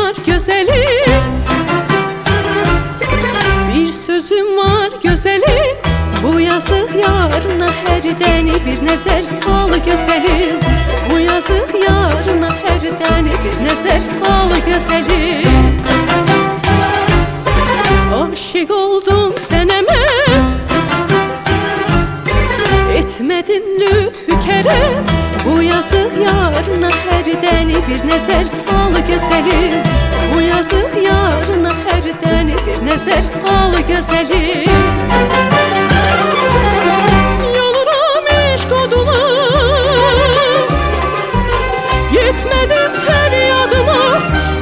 var güzelim, bir sözüm var güzelim. Bu yazık yarına her deni bir nəzər sal güzelim. Bu yazık yarına her deni bir nəzər sal güzelim. Aşık oldum seneme, etmedin lütfü kerem. Bu yazık yarına her deni bir nəzər sal güzelim. Bu yazık yarına her deni bir nəzər sal güzelim. Yoluram eşq oduna, yetmedim feryadıma.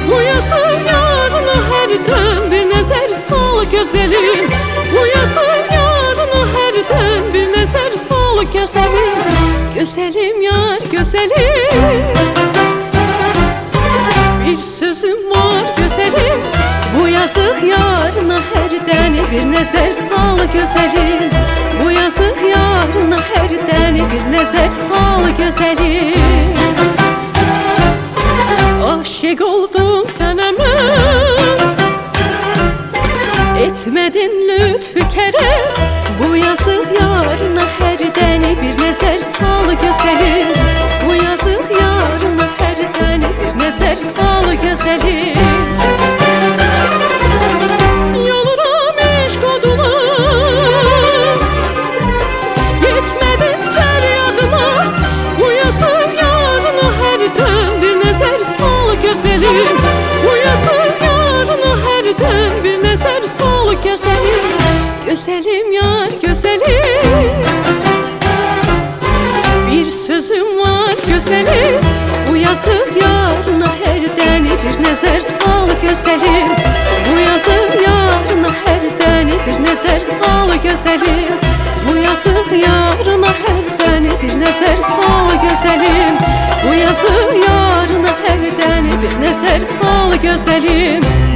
Bu yazık yarına her den bir nəzər sal güzelim. Bu yazık yarına her den bir nəzər sal güzelim. Güzelim yar güzelim, bir sözüm var güzelim. Bu yazık yarına her deni bir nəzər sal güzelim. Bu yazık yarına her deni bir nəzər sal güzelim. Aşık oldum sana mən, etmedin lütfü kerem. Bu yazık yarına her deni bir nəzər sal güzelim. Bu yazık yarına her deni bir nəzər sal güzelim. Yoluram eşq oduna, yetmedin feryadıma. Bu yazık yarına her den bir nəzər sal güzelim. Bu yazık yarına her den bir nəzər sal güzelim. Güzelim yar güzelim, bir sözüm var güzelim. Bu yazık yarına her deni bir nəzər sal güzelim. Bu yazık yarına her deni bir nəzər sal güzelim. Bu yazık yarına her deni bir nəzər sal güzelim. Bu yazık yarına her deni bir nəzər sal güzelim.